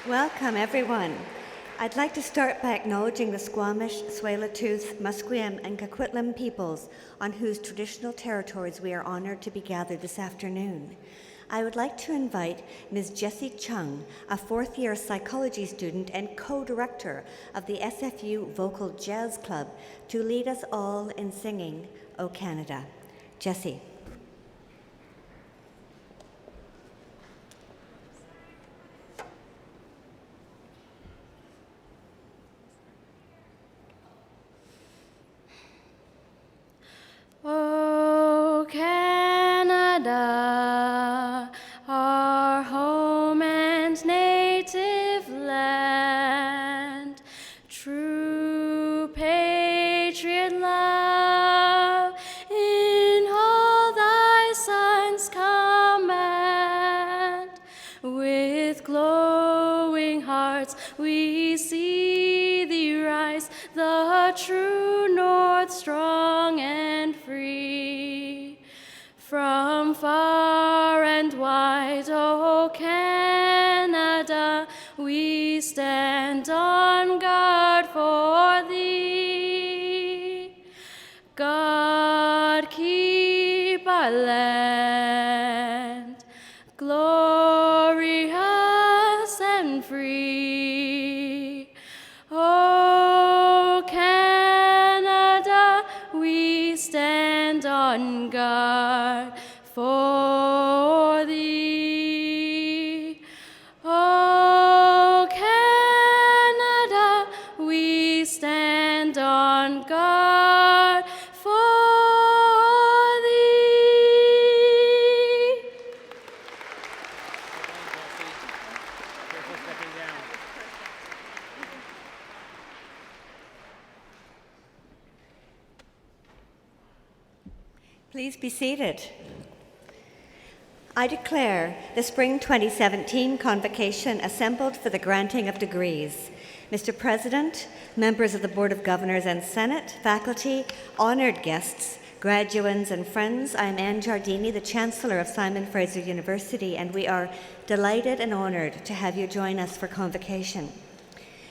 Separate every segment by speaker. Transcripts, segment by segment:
Speaker 1: Welcome, everyone. I'd like to start by acknowledging the Squamish, Tsleil-Waututh, Musqueam, and Coquitlam peoples on whose traditional territories we are honored to be gathered this afternoon. I would like to invite Ms. Jessie Chung, a fourth-year psychology student and co-director of the SFU Vocal Jazz Club, to lead us all in singing O Canada. Jessie.
Speaker 2: O Canada, our home and native land, true patriot love in all thy sons command. With glowing hearts we see thee rise, the true north strong and free. From far and wide, O Canada, we stand on guard for thee. God keep our land glorious and free. O Canada, we stand on guard for thee. O Canada, we stand on guard for thee.
Speaker 3: Careful stepping down.
Speaker 1: Please be seated. I declare the Spring 2017 Convocation assembled for the granting of degrees. Mr. President, members of the Board of Governors and Senate, faculty, honored guests, graduands and friends, I am Anne Giardini, the Chancellor of Simon Fraser University, and we are delighted and honored to have you join us for Convocation.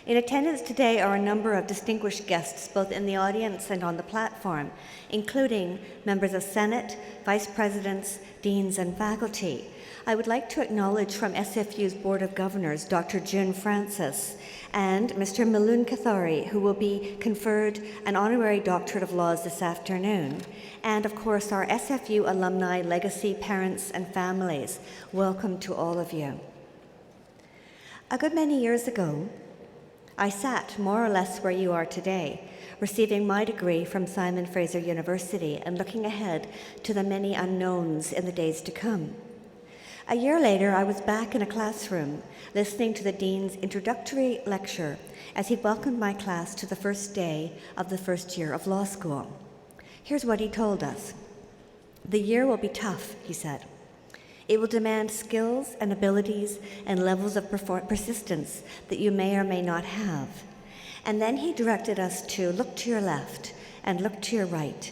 Speaker 1: In attendance today are a number of distinguished guests, both in the audience and on the platform, including members of Senate, Vice Presidents, Deans, and faculty. I would like to acknowledge from SFU's Board of Governors, Dr. June Francis, and Mr. Milun Kathari, who will be conferred an honorary doctorate of laws this afternoon, and of course our SFU alumni, legacy, parents, and families. Welcome to all of you. A good many years ago, I sat more or less where you are today, receiving my degree from Simon Fraser University and looking ahead to the many unknowns in the days to come. A year later, I was back in a classroom listening to the Dean's introductory lecture as he welcomed my class to the first day of the first year of law school. Here's what he told us. The year will be tough, he said. It will demand skills and abilities and levels of persistence that you may or may not have. And then he directed us to look to your left and look to your right.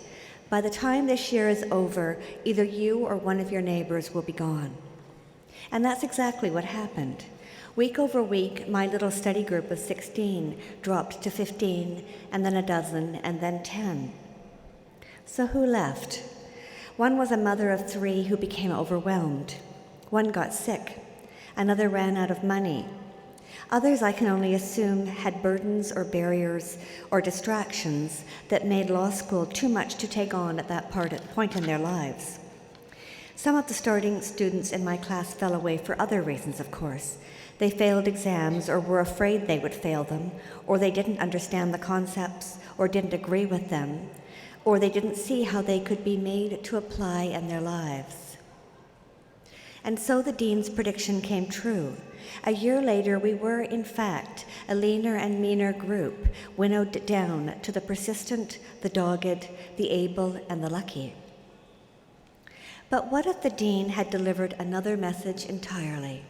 Speaker 1: By the time this year is over, either you or one of your neighbors will be gone. And that's exactly what happened. Week over week, my little study group of 16 dropped to 15, and then a dozen, and then 10. So who left? One was a mother of 3 who became overwhelmed. One got sick. Another ran out of money. Others, I can only assume, had burdens or barriers or distractions that made law school too much to take on at that point in their lives. Some of the starting students in my class fell away for other reasons, of course. They failed exams or were afraid they would fail them, or they didn't understand the concepts or didn't agree with them, or they didn't see how they could be made to apply in their lives. And so the Dean's prediction came true. A year later, we were, in fact, a leaner and meaner group, winnowed down to the persistent, the dogged, the able, and the lucky. But what if the Dean had delivered another message entirely?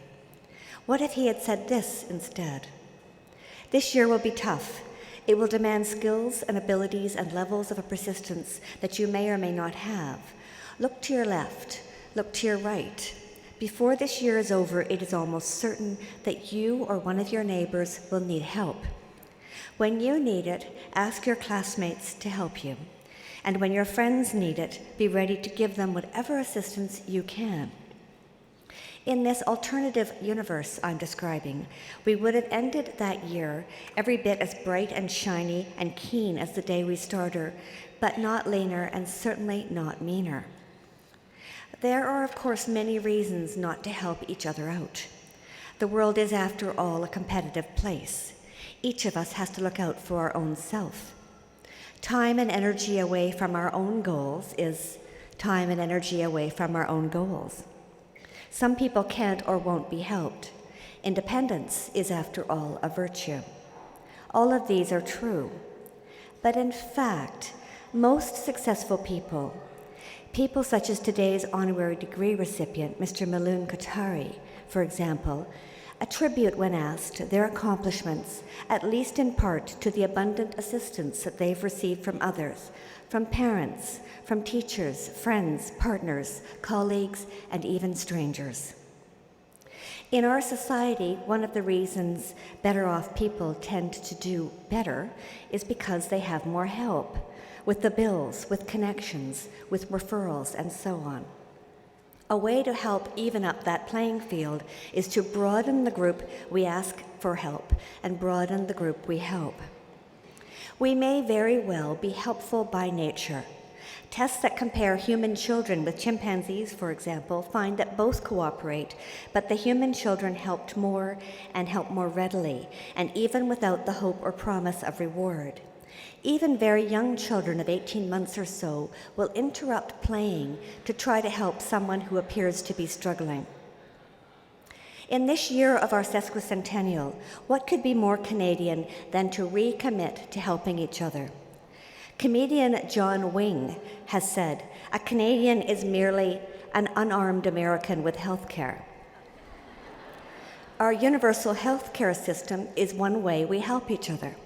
Speaker 1: What if he had said this instead? This year will be tough. It will demand skills and abilities and levels of a persistence that you may or may not have. Look to your left, look to your right. Before this year is over, it is almost certain that you or one of your neighbors will need help. When you need it, ask your classmates to help you. And when your friends need it, be ready to give them whatever assistance you can. In this alternative universe I'm describing, we would have ended that year every bit as bright and shiny and keen as the day we started, but not leaner and certainly not meaner. There are, of course, many reasons not to help each other out. The world is, after all, a competitive place. Each of us has to look out for our own self. Time and energy away from our own goals is time and energy away from our own goals. Some people can't or won't be helped. Independence is, after all, a virtue. All of these are true. But in fact, most successful people such as today's honorary degree recipient, Mr. Maloon Kotari, for example, attribute, when asked, their accomplishments, at least in part, to the abundant assistance that they've received from others, from parents, from teachers, friends, partners, colleagues, and even strangers. In our society, one of the reasons better off people tend to do better is because they have more help with the bills, with connections, with referrals, and so on. A way to help even up that playing field is to broaden the group we ask for help and broaden the group we help. We may very well be helpful by nature. Tests that compare human children with chimpanzees, for example, find that both cooperate, but the human children helped more and help more readily, and even without the hope or promise of reward. Even very young children of 18 months or so will interrupt playing to try to help someone who appears to be struggling. In this year of our sesquicentennial, what could be more Canadian than to recommit to helping each other? Comedian John Wing has said, "A Canadian is merely an unarmed American with health care." Our universal health care system is one way we help each other.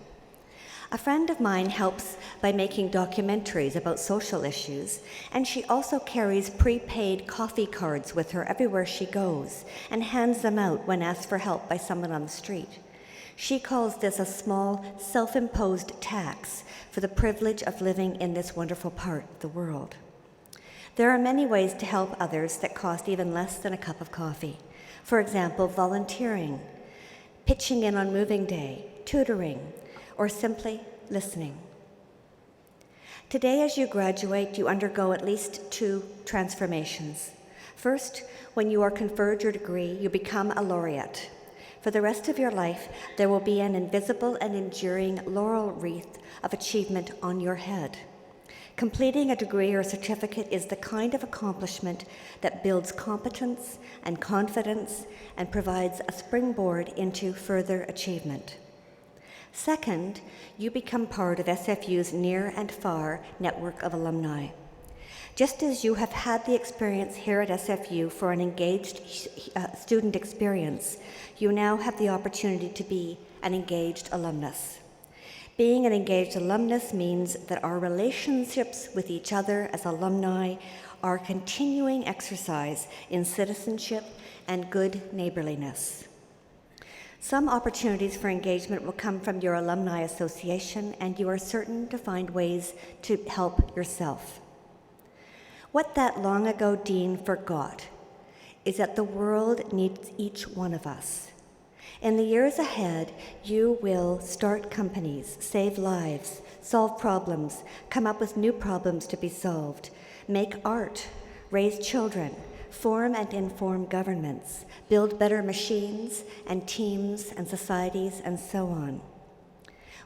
Speaker 1: A friend of mine helps by making documentaries about social issues, and she also carries prepaid coffee cards with her everywhere she goes and hands them out when asked for help by someone on the street. She calls this a small, self-imposed tax for the privilege of living in this wonderful part of the world. There are many ways to help others that cost even less than a cup of coffee. For example, volunteering, pitching in on moving day, tutoring, or simply listening. Today, as you graduate, you undergo at least two transformations. First, when you are conferred your degree, you become a laureate. For the rest of your life, there will be an invisible and enduring laurel wreath of achievement on your head. Completing a degree or certificate is the kind of accomplishment that builds competence and confidence and provides a springboard into further achievement. Second, you become part of SFU's near and far network of alumni. Just as you have had the experience here at SFU for an engaged student experience, you now have the opportunity to be an engaged alumnus. Being an engaged alumnus means that our relationships with each other as alumni are a continuing exercise in citizenship and good neighborliness. Some opportunities for engagement will come from your alumni association, and you are certain to find ways to help yourself. What that long ago dean forgot is that the world needs each one of us. In the years ahead, you will start companies, save lives, solve problems, come up with new problems to be solved, make art, raise children, form and inform governments, build better machines and teams and societies, and so on.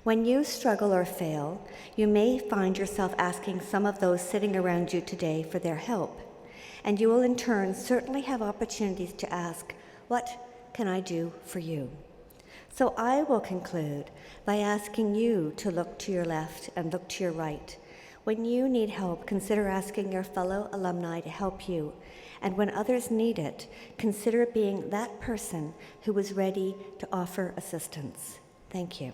Speaker 1: When you struggle or fail, you may find yourself asking some of those sitting around you today for their help, and you will in turn certainly have opportunities to ask, "What can I do for you?" So I will conclude by asking you to look to your left and look to your right. When you need help, consider asking your fellow alumni to help you. And when others need it, consider being that person who is ready to offer assistance. Thank you.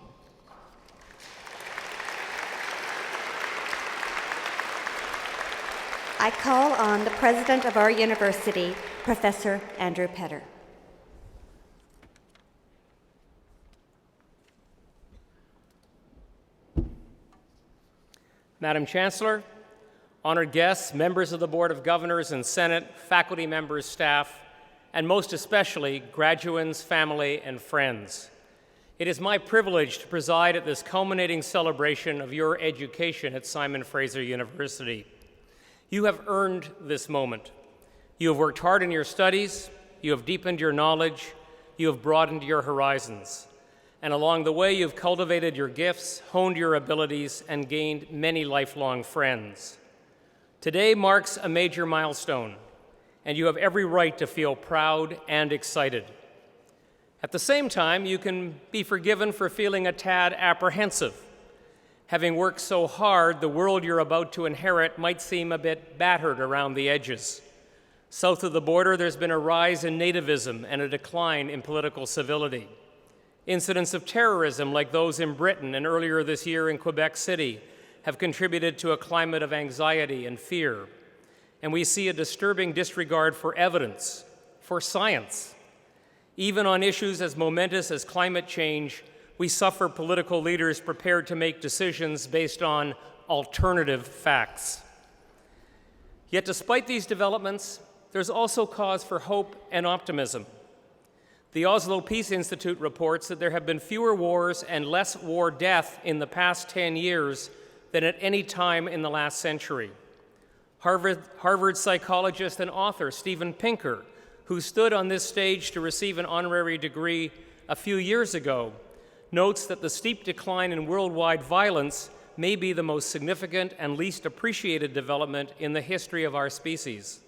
Speaker 1: I call on the president of our university, Professor Andrew Petter.
Speaker 3: Madam Chancellor, honored guests, members of the Board of Governors and Senate, faculty members, staff, and most especially graduands, family, and friends. It is my privilege to preside at this culminating celebration of your education at Simon Fraser University. You have earned this moment. You have worked hard in your studies, you have deepened your knowledge, you have broadened your horizons. And along the way, you've cultivated your gifts, honed your abilities, and gained many lifelong friends. Today marks a major milestone, and you have every right to feel proud and excited. At the same time, you can be forgiven for feeling a tad apprehensive. Having worked so hard, the world you're about to inherit might seem a bit battered around the edges. South of the border, there's been a rise in nativism and a decline in political civility. Incidents of terrorism like those in Britain and earlier this year in Quebec City have contributed to a climate of anxiety and fear. And we see a disturbing disregard for evidence, for science. Even on issues as momentous as climate change, we suffer political leaders prepared to make decisions based on alternative facts. Yet despite these developments, there's also cause for hope and optimism. The Oslo Peace Institute reports that there have been fewer wars and less war death in the past 10 years than at any time in the last century. Harvard psychologist and author Steven Pinker, who stood on this stage to receive an honorary degree a few years ago, notes that the steep decline in worldwide violence may be the most significant and least appreciated development in the history of our species.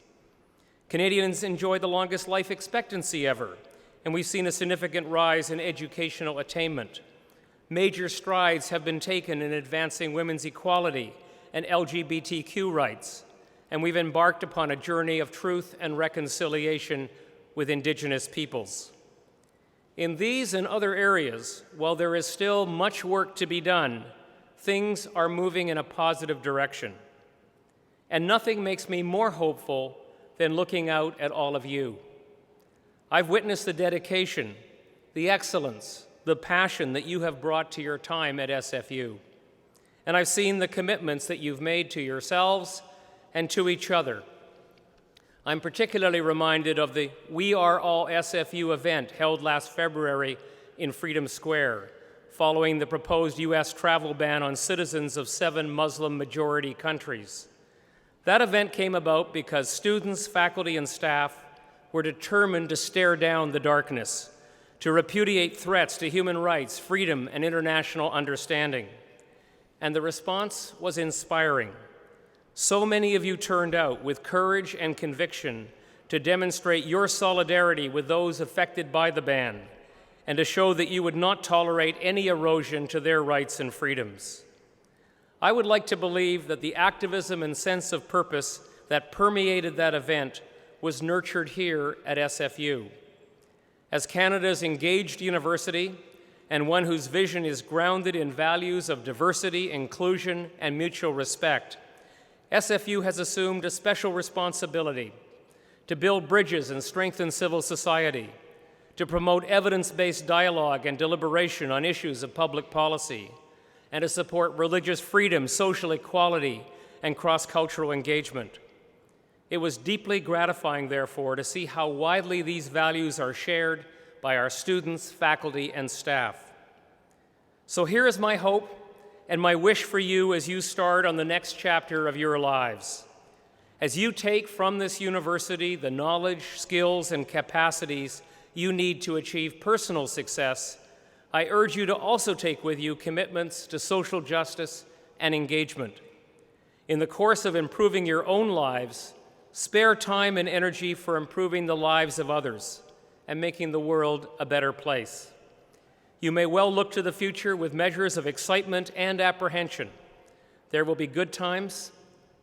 Speaker 3: Canadians enjoy the longest life expectancy ever, and we've seen a significant rise in educational attainment. Major strides have been taken in advancing women's equality and LGBTQ rights, and we've embarked upon a journey of truth and reconciliation with Indigenous peoples. In these and other areas, while there is still much work to be done, things are moving in a positive direction. And nothing makes me more hopeful than looking out at all of you. I've witnessed the dedication, the excellence, the passion that you have brought to your time at SFU. And I've seen the commitments that you've made to yourselves and to each other. I'm particularly reminded of the We Are All SFU event held last February in Freedom Square, following the proposed U.S. travel ban on citizens of 7 Muslim-majority countries. That event came about because students, faculty, and staff were determined to stare down the darkness, to repudiate threats to human rights, freedom, and international understanding. And the response was inspiring. So many of you turned out with courage and conviction to demonstrate your solidarity with those affected by the ban and to show that you would not tolerate any erosion to their rights and freedoms. I would like to believe that the activism and sense of purpose that permeated that event was nurtured here at SFU. As Canada's engaged university and one whose vision is grounded in values of diversity, inclusion, and mutual respect, SFU has assumed a special responsibility to build bridges and strengthen civil society, to promote evidence-based dialogue and deliberation on issues of public policy, and to support religious freedom, social equality, and cross-cultural engagement. It was deeply gratifying, therefore, to see how widely these values are shared by our students, faculty, and staff. So here is my hope and my wish for you as you start on the next chapter of your lives. As you take from this university the knowledge, skills, and capacities you need to achieve personal success, I urge you to also take with you commitments to social justice and engagement. In the course of improving your own lives, spare time and energy for improving the lives of others and making the world a better place. You may well look to the future with measures of excitement and apprehension. There will be good times,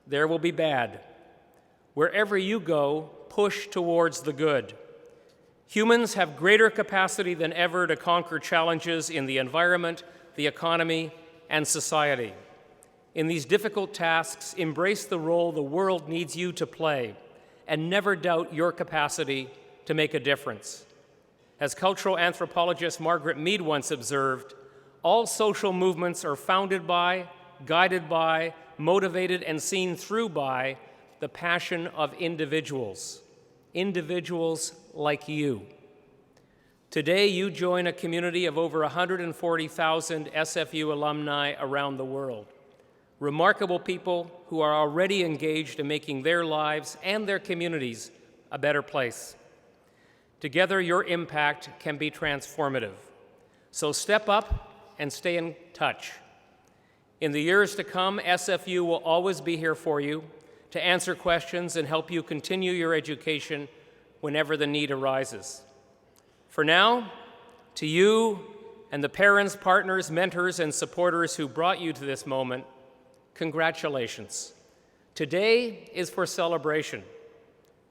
Speaker 3: there will be bad. Wherever you go, push towards the good. Humans have greater capacity than ever to conquer challenges in the environment, the economy, and society. In these difficult tasks, embrace the role the world needs you to play, and never doubt your capacity to make a difference. As cultural anthropologist Margaret Mead once observed, all social movements are founded by, guided by, motivated and seen through by the passion of individuals like you. Today, you join a community of over 140,000 SFU alumni around the world. Remarkable people who are already engaged in making their lives and their communities a better place. Together, your impact can be transformative. So step up and stay in touch. In the years to come, SFU will always be here for you to answer questions and help you continue your education whenever the need arises. For now, to you and the parents, partners, mentors, and supporters who brought you to this moment, congratulations. Today is for celebration.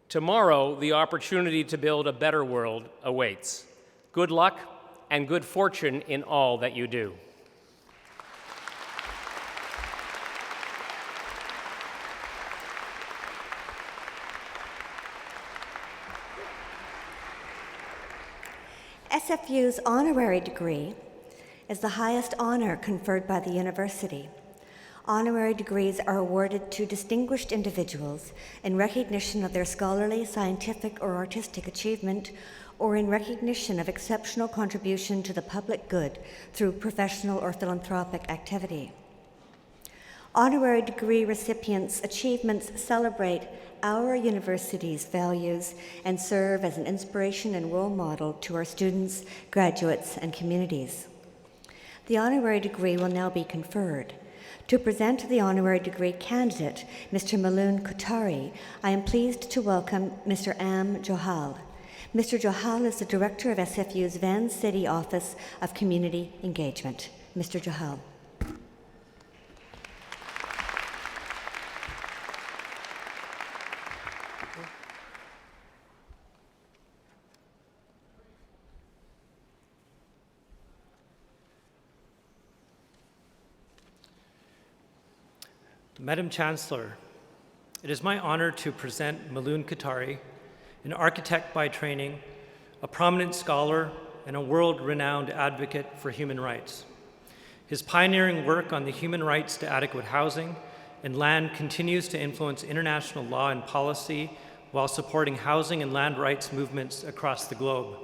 Speaker 3: Tomorrow, the opportunity to build a better world awaits. Good luck and good fortune in all that you do.
Speaker 1: SFU's honorary degree is the highest honor conferred by the university. Honorary degrees are awarded to distinguished individuals in recognition of their scholarly, scientific, or artistic achievement, or in recognition of exceptional contribution to the public good through professional or philanthropic activity. Honorary degree recipients' achievements celebrate our university's values and serve as an inspiration and role model to our students, graduates, and communities. The honorary degree will now be conferred. To present the honorary degree candidate, Mr. Maloon Kothari, I am pleased to welcome Mr. Am Johal. Mr. Johal is the director of SFU's Van City Office of Community Engagement. Mr. Johal.
Speaker 4: Madam Chancellor, it is my honor to present Maloon Kothari, an architect by training, a prominent scholar, and a world-renowned advocate for human rights. His pioneering work on the human rights to adequate housing and land continues to influence international law and policy while supporting housing and land rights movements across the globe.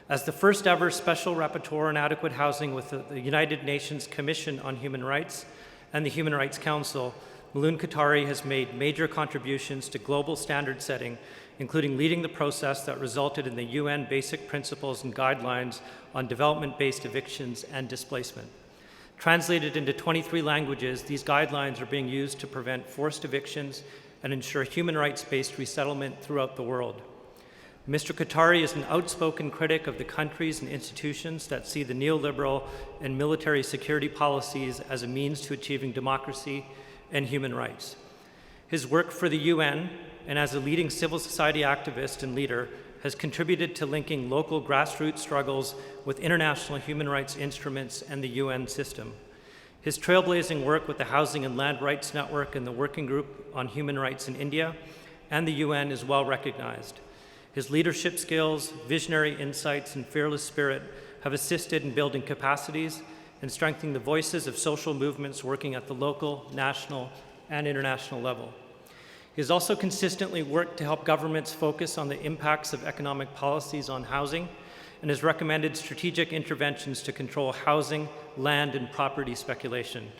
Speaker 4: As the first ever special rapporteur on adequate housing with the United Nations Commission on Human Rights and the Human Rights Council, Maloon Kothari has made major contributions to global standard setting, including leading the process that resulted in the UN Basic Principles and Guidelines on Development-Based Evictions and Displacement. Translated into 23 languages, these guidelines are being used to prevent forced evictions and ensure human rights-based resettlement throughout the world. Mr. Kothari is an outspoken critic of the countries and institutions that see the neoliberal and military security policies as a means to achieving democracy and human rights. His work for the UN and as a leading civil society activist and leader has contributed to linking local grassroots struggles with international human rights instruments and the UN system. His trailblazing work with the Housing and Land Rights Network and the Working Group on Human Rights in India and the UN is well recognized. His leadership skills, visionary insights, and fearless spirit have assisted in building capacities and strengthening the voices of social movements working at the local, national, and international level. He has also consistently worked to help governments focus on the impacts of economic policies on housing and has recommended strategic interventions to control housing, land, and property speculation.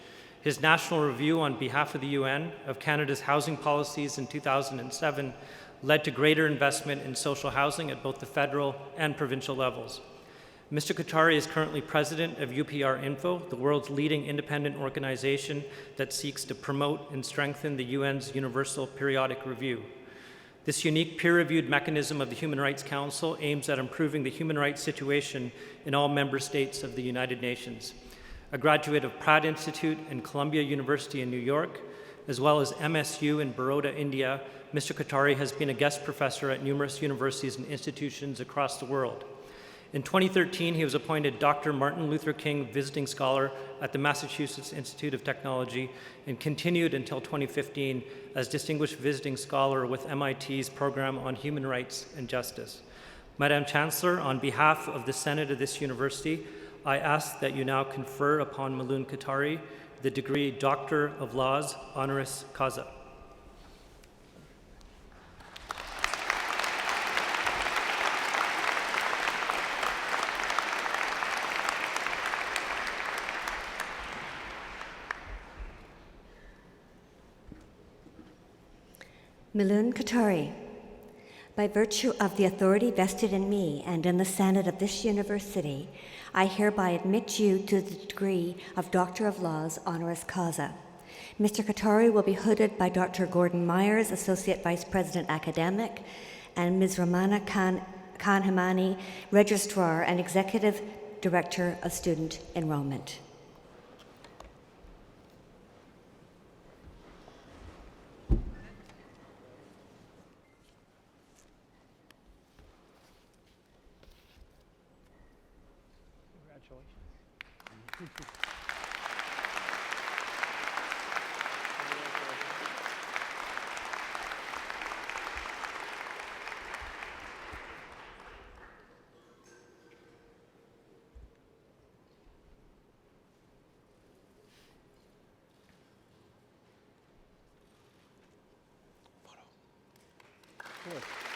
Speaker 4: His national review on behalf of the UN of Canada's housing policies in 2007 led to greater investment in social housing at both the federal and provincial levels. Mr. Kothari is currently president of UPR Info, the world's leading independent organization that seeks to promote and strengthen the UN's Universal Periodic Review. This unique peer-reviewed mechanism of the Human Rights Council aims at improving the human rights situation in all member states of the United Nations. A graduate of Pratt Institute and Columbia University in New York, as well as MSU in Baroda, India, Mr. Kothari has been a guest professor at numerous universities and institutions across the world. In 2013, he was appointed Dr. Martin Luther King Visiting Scholar at the Massachusetts Institute of Technology and continued until 2015 as Distinguished Visiting Scholar with MIT's Program on Human Rights and Justice. Madam Chancellor, on behalf of the Senate of this university, I ask that you now confer upon Maloon Katari the degree Doctor of Laws, honoris causa.
Speaker 1: Maloon Katari, by virtue of the authority vested in me and in the Senate of this university, I hereby admit you to the degree of Doctor of Laws, honoris causa. Mr. Katari will be hooded by Dr. Gordon Myers, Associate Vice President Academic, and Ms. Ramana Khanhamani, Registrar and Executive Director of Student Enrollment.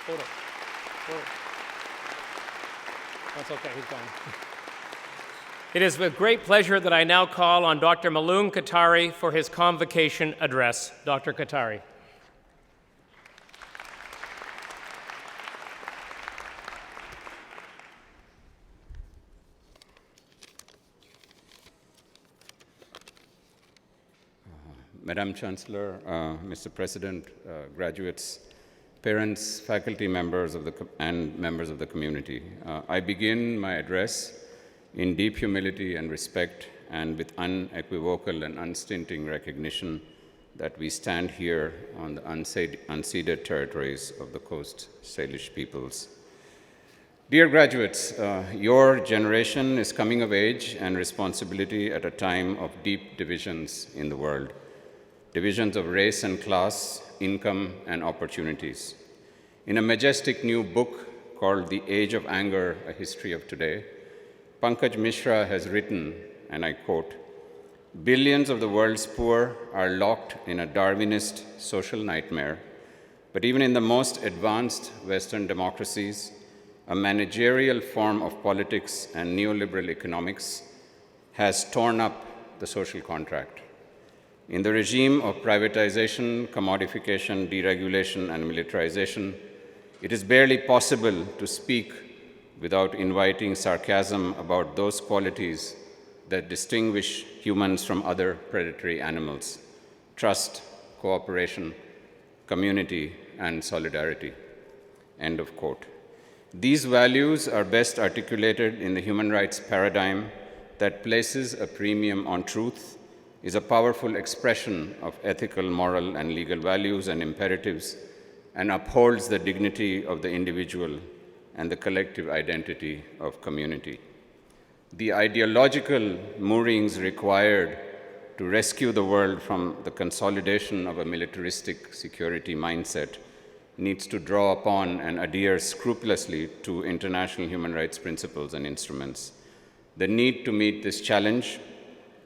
Speaker 3: Photo. That's okay, he's gone. It is with great pleasure that I now call on Dr. Maloon Katari for his convocation address. Dr. Katari.
Speaker 5: Madam Chancellor, Mr. President, graduates, parents, faculty members and members of the community. I begin my address in deep humility and respect and with unequivocal and unstinting recognition that we stand here on the unceded territories of the Coast Salish peoples. Dear graduates, your generation is coming of age and responsibility at a time of deep divisions in the world. Divisions of race and class, income and opportunities. In a majestic new book called The Age of Anger, A History of Today, Pankaj Mishra has written, and I quote, "Billions of the world's poor are locked in a Darwinist social nightmare, but even in the most advanced Western democracies, a managerial form of politics and neoliberal economics has torn up the social contract. In the regime of privatization, commodification, deregulation, and militarization, it is barely possible to speak without inviting sarcasm about those qualities that distinguish humans from other predatory animals: trust, cooperation, community, and solidarity." End of quote. These values are best articulated in the human rights paradigm that places a premium on truth, is a powerful expression of ethical, moral, and legal values and imperatives, and upholds the dignity of the individual and the collective identity of community. The ideological moorings required to rescue the world from the consolidation of a militaristic security mindset needs to draw upon and adhere scrupulously to international human rights principles and instruments. The need to meet this challenge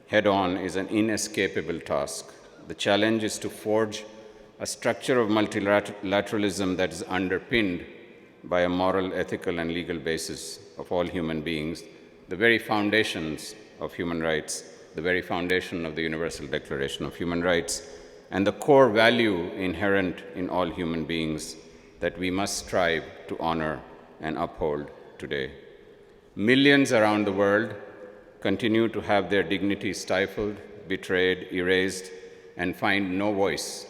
Speaker 5: head-on is an inescapable task. The challenge is to forge a structure of multilateralism that is underpinned by a moral, ethical, and legal basis of all human beings, the very foundations of human rights, the very foundation of the Universal Declaration of Human Rights, and the core value inherent in all human beings that we must strive to honor and uphold today. Millions around the world continue to have their dignity stifled, betrayed, erased, and find no voice.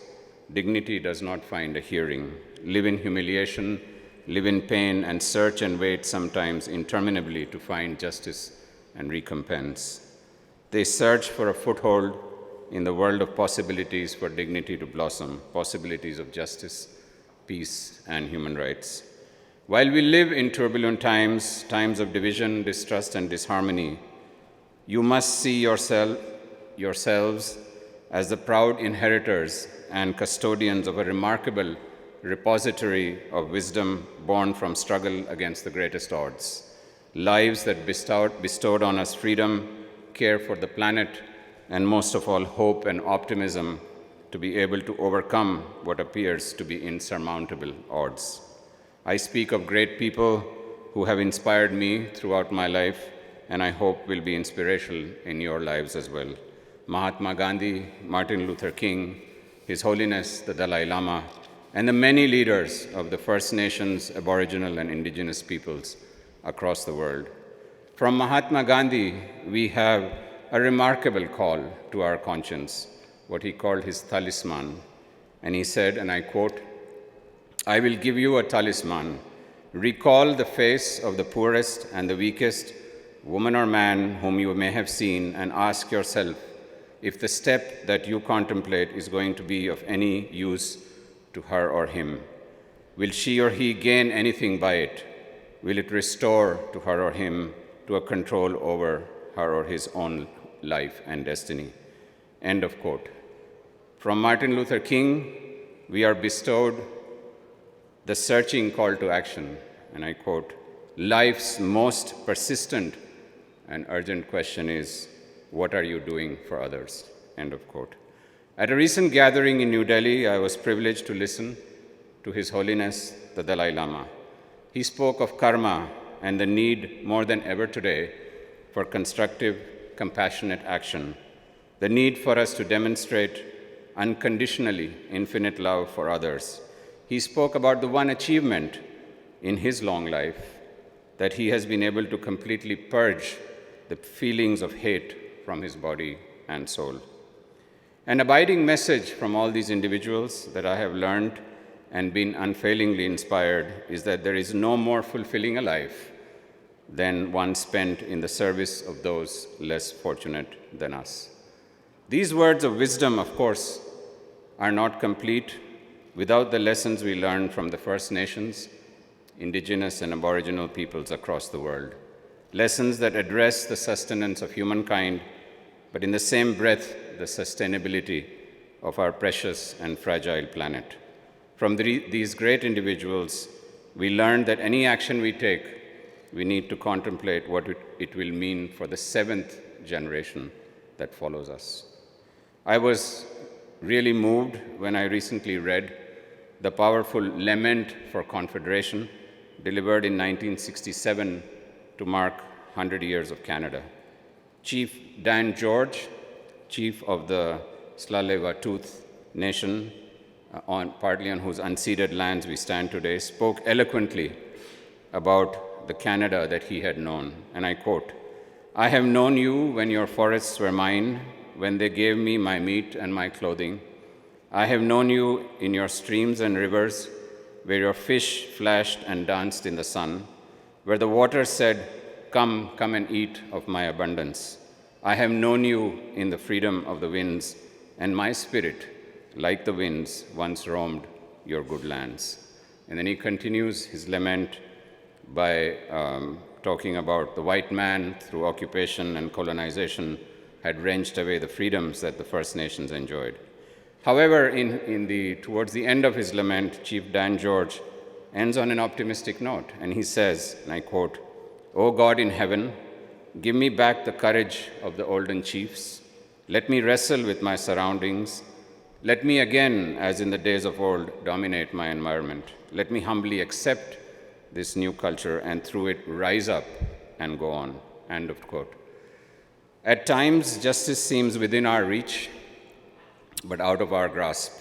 Speaker 5: Dignity does not find a hearing. Live in humiliation, live in pain, and search and wait sometimes interminably to find justice and recompense. They search for a foothold in the world of possibilities for dignity to blossom, possibilities of justice, peace, and human rights. While we live in turbulent times, times of division, distrust, and disharmony, you must see yourselves as the proud inheritors and custodians of a remarkable repository of wisdom born from struggle against the greatest odds, lives that bestowed on us freedom, care for the planet, and most of all, hope and optimism to be able to overcome what appears to be insurmountable odds. I speak of great people who have inspired me throughout my life, and I hope will be inspirational in your lives as well. Mahatma Gandhi, Martin Luther King, His Holiness the Dalai Lama, and the many leaders of the First Nations, Aboriginal, and Indigenous peoples across the world. From Mahatma Gandhi, we have a remarkable call to our conscience, what he called his talisman. And he said, and I quote, "I will give you a talisman. Recall the face of the poorest and the weakest, woman or man whom you may have seen, and ask yourself if the step that you contemplate is going to be of any use to her or him. Will she or he gain anything by it? Will it restore to her or him to a control over her or his own life and destiny?" End of quote. From Martin Luther King, we are bestowed the searching call to action, and I quote, "Life's most persistent and urgent question is, what are you doing for others?" End of quote. At a recent gathering in New Delhi, I was privileged to listen to His Holiness the Dalai Lama. He spoke of karma and the need more than ever today for constructive, compassionate action, the need for us to demonstrate unconditionally infinite love for others. He spoke about the one achievement in his long life, that he has been able to completely purge the feelings of hate from his body and soul. An abiding message from all these individuals that I have learned and been unfailingly inspired is that there is no more fulfilling a life than one spent in the service of those less fortunate than us. These words of wisdom, of course, are not complete without the lessons we learned from the First Nations, Indigenous and Aboriginal peoples across the world. Lessons that address the sustenance of humankind, but in the same breath, the sustainability of our precious and fragile planet. From these great individuals, we learned that any action we take, we need to contemplate what it will mean for the seventh generation that follows us. I was really moved when I recently read the powerful Lament for Confederation, delivered in 1967 to mark 100 years of Canada. Chief Dan George, chief of the Tsleil-Waututh Nation, partly on whose unceded lands we stand today, spoke eloquently about the Canada that he had known. And I quote, "I have known you when your forests were mine, when they gave me my meat and my clothing. I have known you in your streams and rivers, where your fish flashed and danced in the sun, where the water said, 'Come, come and eat of my abundance.' I have known you in the freedom of the winds, and my spirit, like the winds, once roamed your good lands." And then he continues his lament by talking about the white man, through occupation and colonization, had wrenched away the freedoms that the First Nations enjoyed. However, towards the end of his lament, Chief Dan George ends on an optimistic note, and he says, and I quote, "O God in heaven, give me back the courage of the olden chiefs. Let me wrestle with my surroundings. Let me again, as in the days of old, dominate my environment. Let me humbly accept this new culture and through it rise up and go on." End of quote. At times, justice seems within our reach, but out of our grasp.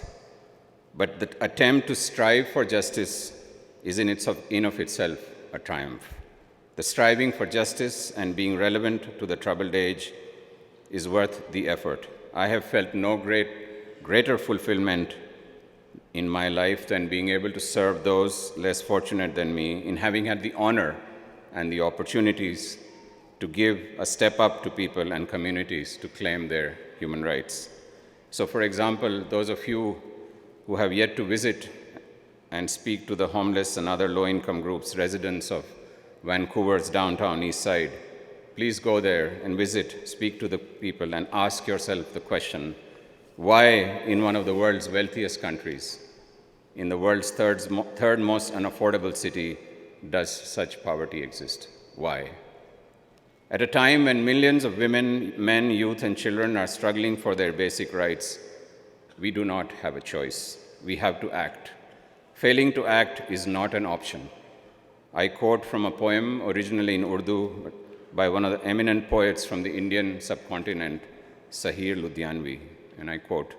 Speaker 5: But the attempt to strive for justice is in of itself a triumph. The striving for justice and being relevant to the troubled age is worth the effort. I have felt no greater fulfillment in my life than being able to serve those less fortunate than me, in having had the honor and the opportunities to give a step up to people and communities to claim their human rights. So, for example, those of you who have yet to visit and speak to the homeless and other low-income groups, residents of Vancouver's downtown east side, please go there and visit, speak to the people, and ask yourself the question, why in one of the world's wealthiest countries, in the world's third most unaffordable city, does such poverty exist? Why? At a time when millions of women, men, youth, and children are struggling for their basic rights, we do not have a choice. We have to act. Failing to act is not an option. I quote from a poem originally in Urdu by one of the eminent poets from the Indian subcontinent, Sahir Ludhianvi, and I quote,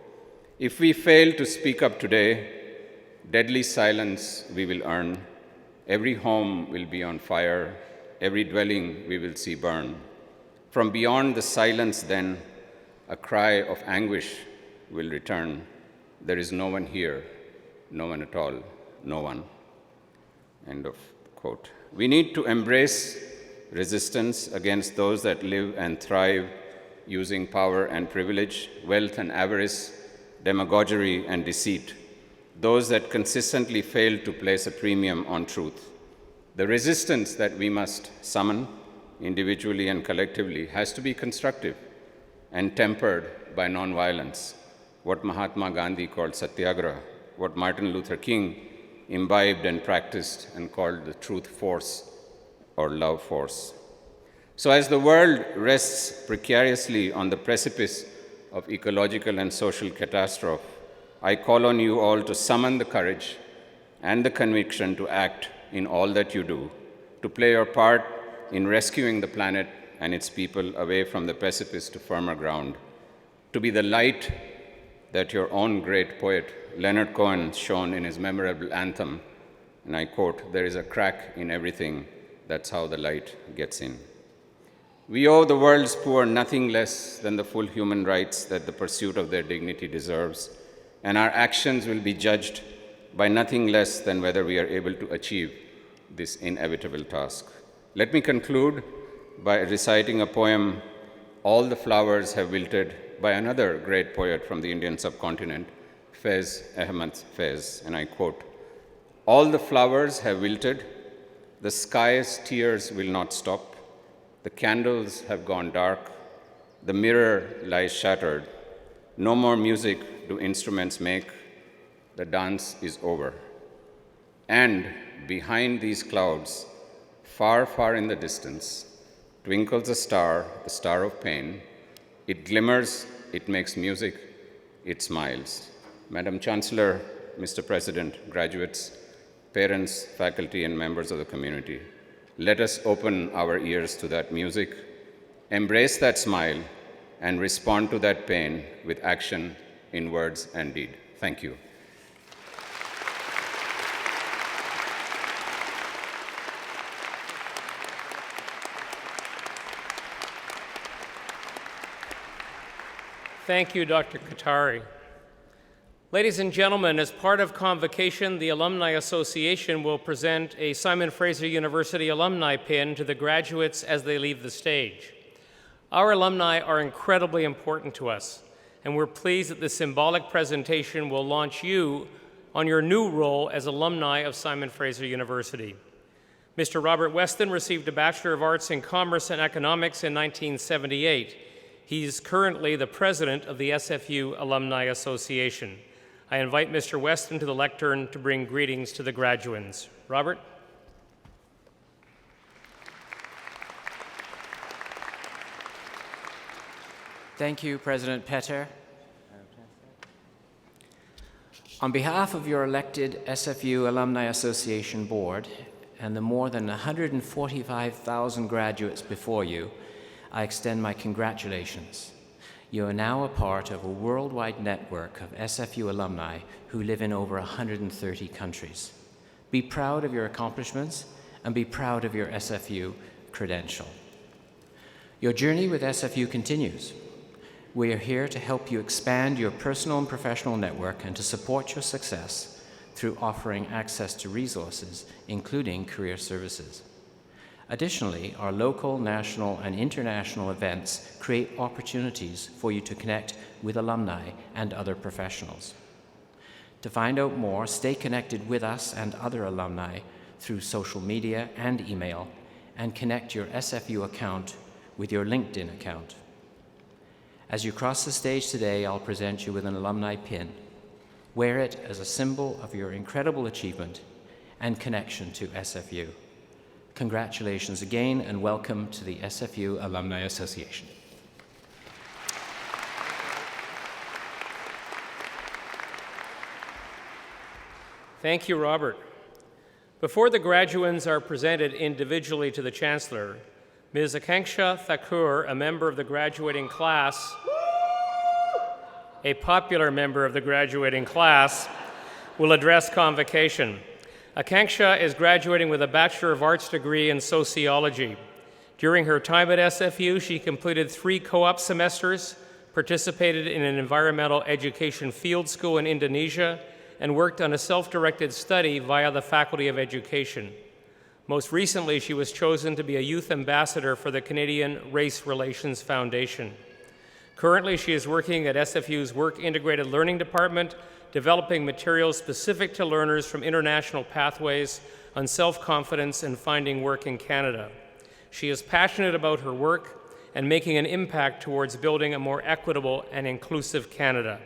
Speaker 5: "If we fail to speak up today, deadly silence we will earn. Every home will be on fire. Every dwelling we will see burn. From beyond the silence then, a cry of anguish will return. There is no one here, no one at all, no one." End of quote. We need to embrace resistance against those that live and thrive using power and privilege, wealth and avarice, demagoguery and deceit, those that consistently fail to place a premium on truth. The resistance that we must summon, individually and collectively, has to be constructive and tempered by nonviolence, what Mahatma Gandhi called satyagraha, what Martin Luther King imbibed and practiced and called the truth force or love force. So as the world rests precariously on the precipice of ecological and social catastrophe, I call on you all to summon the courage and the conviction to act in all that you do, to play your part in rescuing the planet and its people away from the precipice to firmer ground, to be the light that your own great poet Leonard Cohen shone in his memorable anthem, and I quote, "There is a crack in everything, that's how the light gets in." We owe the world's poor nothing less than the full human rights that the pursuit of their dignity deserves, and our actions will be judged by nothing less than whether we are able to achieve this inevitable task. Let me conclude by reciting a poem, "All the Flowers Have Wilted," by another great poet from the Indian subcontinent, Faiz Ahmad Faiz, and I quote, "All the flowers have wilted, the sky's tears will not stop, the candles have gone dark, the mirror lies shattered, no more music do instruments make, the dance is over. And behind these clouds, far, far in the distance, twinkles a star, the star of pain. It glimmers, it makes music, it smiles." Madam Chancellor, Mr. President, graduates, parents, faculty, and members of the community, let us open our ears to that music, embrace that smile, and respond to that pain with action in words and deed. Thank you.
Speaker 3: Thank you, Dr. Katari. Ladies and gentlemen, as part of Convocation, the Alumni Association will present a Simon Fraser University alumni pin to the graduates as they leave the stage. Our alumni are incredibly important to us, and we're pleased that this symbolic presentation will launch you on your new role as alumni of Simon Fraser University. Mr. Robert Weston received a Bachelor of Arts in Commerce and Economics in 1978. He's currently the president of the SFU Alumni Association. I invite Mr. Weston to the lectern to bring greetings to the graduands. Robert?
Speaker 6: Thank you, President Petter. On behalf of your elected SFU Alumni Association Board and the more than 145,000 graduates before you, I extend my congratulations. You are now a part of a worldwide network of SFU alumni who live in over 130 countries. Be proud of your accomplishments and be proud of your SFU credential. Your journey with SFU continues. We are here to help you expand your personal and professional network and to support your success through offering access to resources, including career services. Additionally, our local, national, and international events create opportunities for you to connect with alumni and other professionals. To find out more, stay connected with us and other alumni through social media and email, and connect your SFU account with your LinkedIn account. As you cross the stage today, I'll present you with an alumni pin. Wear it as a symbol of your incredible achievement and connection to SFU. Congratulations again, and welcome to the SFU Alumni Association.
Speaker 3: Thank you, Robert. Before the graduands are presented individually to the Chancellor, Ms. Akanksha Thakur, a member of the graduating class, a popular member of the graduating class, will address Convocation. Akanksha is graduating with a Bachelor of Arts degree in Sociology. During her time at SFU, she completed 3 co-op semesters, participated in an environmental education field school in Indonesia, and worked on a self-directed study via the Faculty of Education. Most recently, she was chosen to be a youth ambassador for the Canadian Race Relations Foundation. Currently, she is working at SFU's Work Integrated Learning Department, developing materials specific to learners from international pathways on self-confidence and finding work in Canada. She is passionate about her work and making an impact towards building a more equitable and inclusive Canada.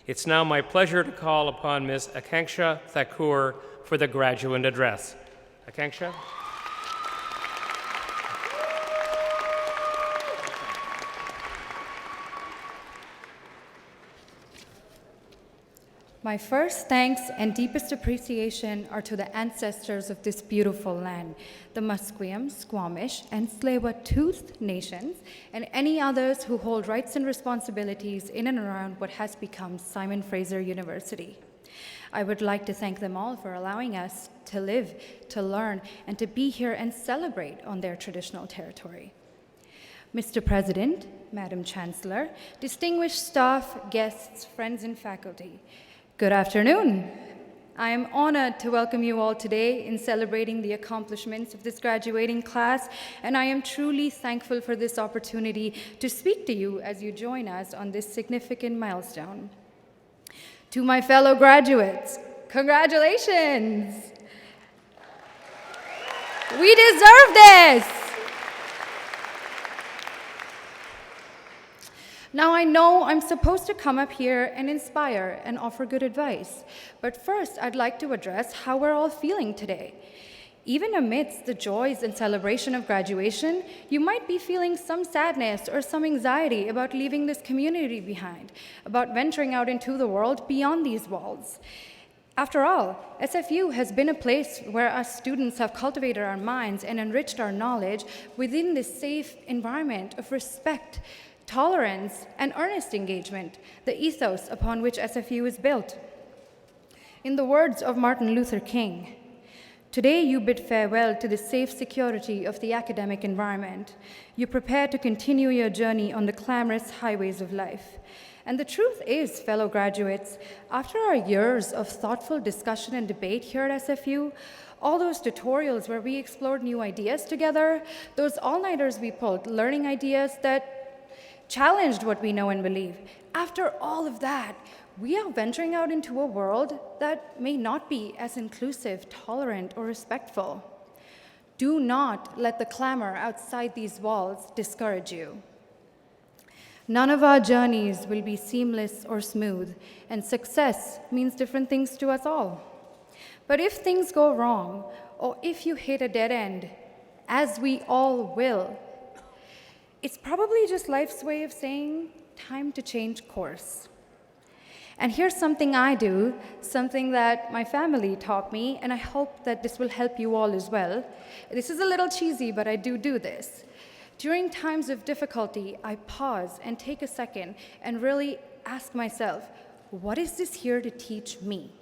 Speaker 3: It's now my pleasure to call upon Ms. Akanksha Thakur for the graduate address. Akanksha?
Speaker 7: My first thanks and deepest appreciation are to the ancestors of this beautiful land, the Musqueam, Squamish, and Tsleil-Waututh nations, and any others who hold rights and responsibilities in and around what has become Simon Fraser University. I would like to thank them all for allowing us to live, to learn, and to be here and celebrate on their traditional territory. Mr. President, Madam Chancellor, distinguished staff, guests, friends, and faculty, good afternoon. I am honored to welcome you all today in celebrating the accomplishments of this graduating class, and I am truly thankful for this opportunity to speak to you as you join us on this significant milestone. To my fellow graduates, congratulations! We deserve this! Now, I know I'm supposed to come up here and inspire and offer good advice, but first I'd like to address how we're all feeling today. Even amidst the joys and celebration of graduation, you might be feeling some sadness or some anxiety about leaving this community behind, about venturing out into the world beyond these walls. After all, SFU has been a place where us students have cultivated our minds and enriched our knowledge within this safe environment of respect, tolerance, and earnest engagement, the ethos upon which SFU is built. In the words of Martin Luther King, "Today you bid farewell to the safe security of the academic environment. You prepare to continue your journey on the clamorous highways of life." And the truth is, fellow graduates, after our years of thoughtful discussion and debate here at SFU, all those tutorials where we explored new ideas together, those all-nighters we pulled, learning ideas that challenged what we know and believe. After all of that, we are venturing out into a world that may not be as inclusive, tolerant, or respectful. Do not let the clamor outside these walls discourage you. None of our journeys will be seamless or smooth, and success means different things to us all. But if things go wrong, or if you hit a dead end, as we all will, it's probably just life's way of saying, time to change course. And here's something I do, something that my family taught me, and I hope that this will help you all as well. This is a little cheesy, but I do this. During times of difficulty, I pause and take a second and really ask myself, what is this here to teach me?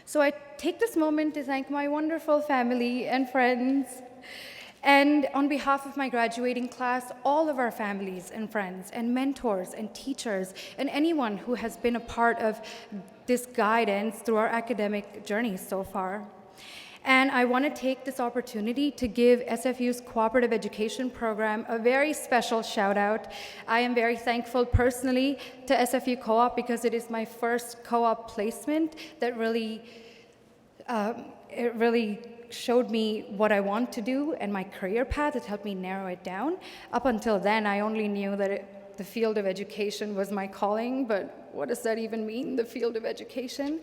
Speaker 7: So I take this moment to thank my wonderful family and friends. And on behalf of my graduating class, all of our families and friends and mentors and teachers and anyone who has been a part of this guidance through our academic journey so far. And I want to take this opportunity to give SFU's cooperative education program a very special shout out. I am very thankful personally to SFU Co-op because it is my first co-op placement that really showed me what I want to do and my career path. It helped me narrow it down. Up until then, I only knew that the field of education was my calling, but what does that even mean, the field of education?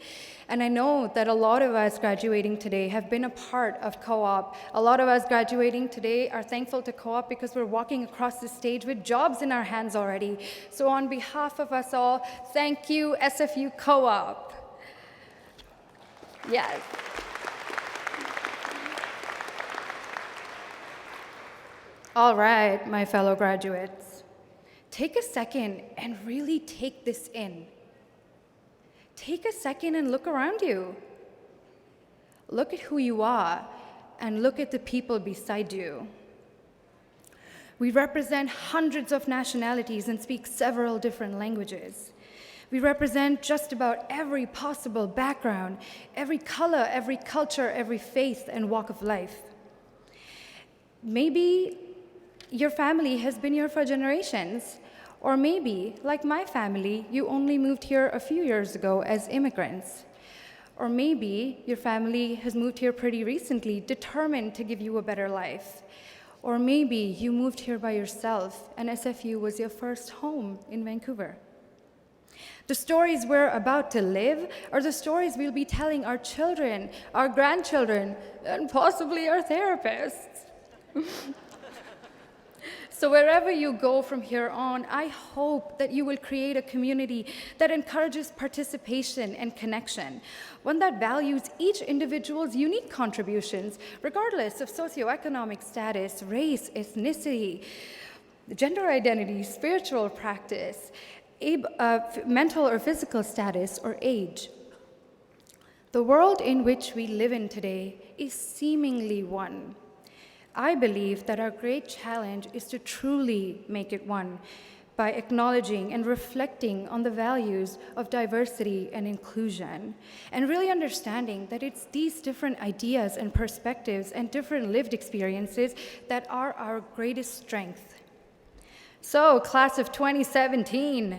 Speaker 7: And I know that a lot of us graduating today have been a part of co-op. A lot of us graduating today are thankful to co-op because we're walking across the stage with jobs in our hands already. So on behalf of us all, thank you, SFU Co-op. Yes. All right, my fellow graduates, take a second and really take this in. Take a second and look around you. Look at who you are and look at the people beside you. We represent hundreds of nationalities and speak several different languages. We represent just about every possible background, every color, every culture, every faith and walk of life. Maybe your family has been here for generations, or maybe, like my family, you only moved here a few years ago as immigrants. Or maybe your family has moved here pretty recently, determined to give you a better life. Or maybe you moved here by yourself and SFU was your first home in Vancouver. The stories we're about to live are the stories we'll be telling our children, our grandchildren, and possibly our therapists. So wherever you go from here on, I hope that you will create a community that encourages participation and connection, one that values each individual's unique contributions, regardless of socioeconomic status, race, ethnicity, gender identity, spiritual practice, mental or physical status, or age. The world in which we live in today is seemingly one. I believe that our great challenge is to truly make it one by acknowledging and reflecting on the values of diversity and inclusion, and really understanding that it's these different ideas and perspectives and different lived experiences that are our greatest strength. So, class of 2017,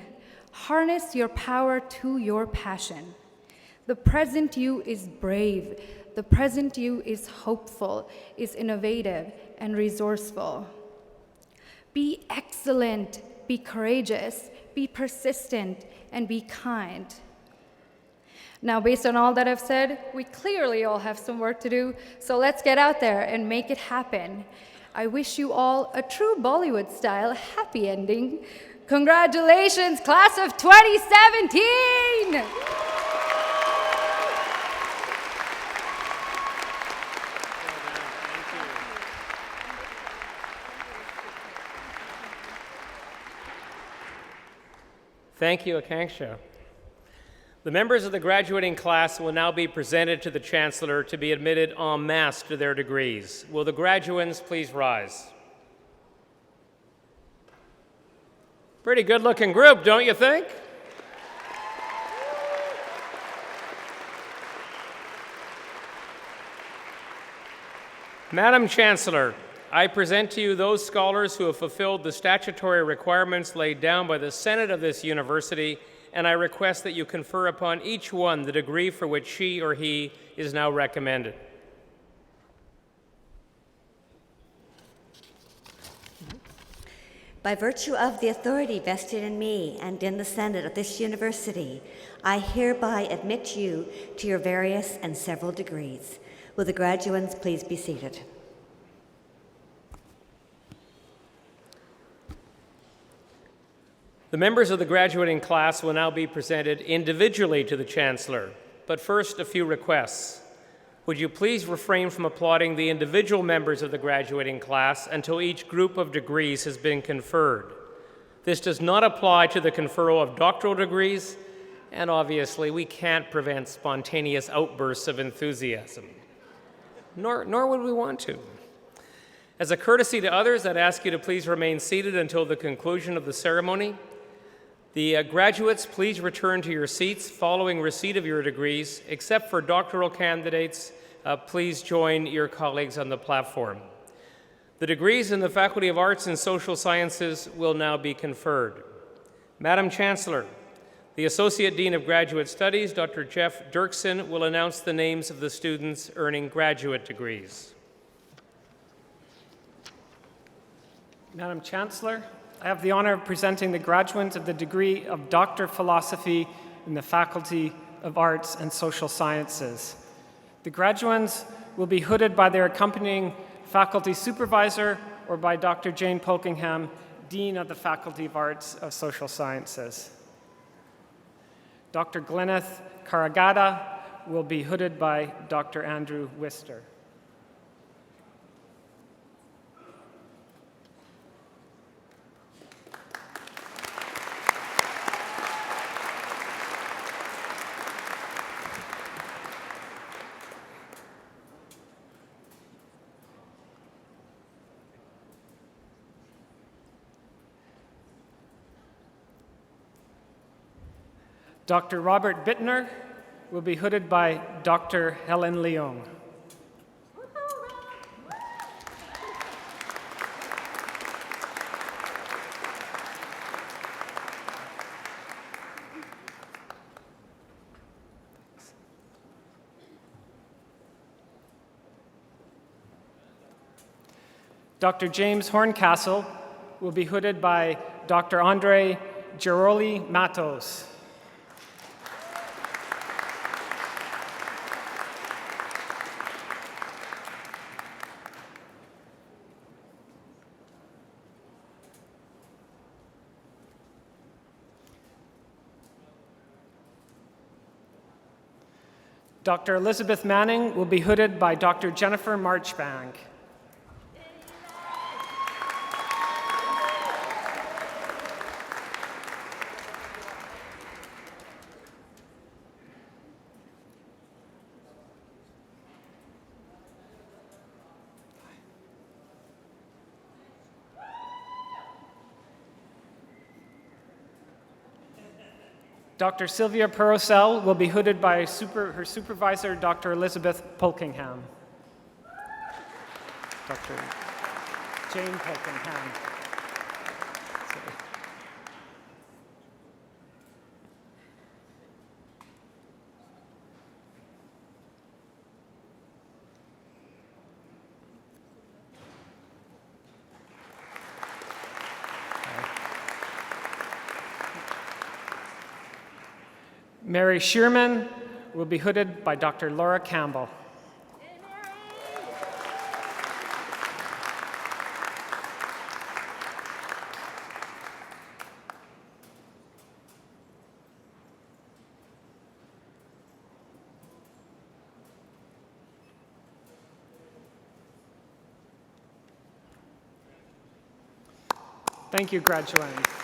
Speaker 7: harness your power to your passion. The present you is brave. The present you is hopeful, is innovative, and resourceful. Be excellent, be courageous, be persistent, and be kind. Now, based on all that I've said, we clearly all have some work to do, so let's get out there and make it happen. I wish you all a true Bollywood-style happy ending. Congratulations, class of 2017!
Speaker 3: Thank you, Akanksha. The members of the graduating class will now be presented to the Chancellor to be admitted en masse to their degrees. Will the graduands please rise? Pretty good-looking group, don't you think? Madam Chancellor, I present to you those scholars who have fulfilled the statutory requirements laid down by the Senate of this university, and I request that you confer upon each one the degree for which she or he is now recommended.
Speaker 1: By virtue of the authority vested in me and in the Senate of this university, I hereby admit you to your various and several degrees. Will the graduands please be seated?
Speaker 3: The members of the graduating class will now be presented individually to the Chancellor, but first a few requests. Would you please refrain from applauding the individual members of the graduating class until each group of degrees has been conferred? This does not apply to the conferral of doctoral degrees, and obviously we can't prevent spontaneous outbursts of enthusiasm, nor would we want to. As a courtesy to others, I'd ask you to please remain seated until the conclusion of the ceremony. The graduates, please return to your seats following receipt of your degrees, except for doctoral candidates please join your colleagues on the platform. The degrees in the Faculty of Arts and Social Sciences will now be conferred. Madam Chancellor, the Associate Dean of Graduate Studies, Dr. Jeff Dirksen, will announce the names of the students earning graduate degrees.
Speaker 8: Madam Chancellor, I have the honor of presenting the graduates of the degree of Doctor of Philosophy in the Faculty of Arts and Social Sciences. The graduates will be hooded by their accompanying faculty supervisor or by Dr. Jane Polkingham, Dean of the Faculty of Arts of Social Sciences. Dr. Gleneth Karagada will be hooded by Dr. Andrew Wister. Dr. Robert Bittner will be hooded by Dr. Helen Leung. Dr. James Horncastle will be hooded by Dr. Andre Giroli Matos. Dr. Elizabeth Manning will be hooded by Dr. Jennifer Marchbank. Dr. Sylvia Purcell will be hooded by her supervisor, Dr. Elizabeth Polkingham. Dr. Jane Polkingham. Mary Shearman will be hooded by Dr. Laura Campbell. Thank you, graduates.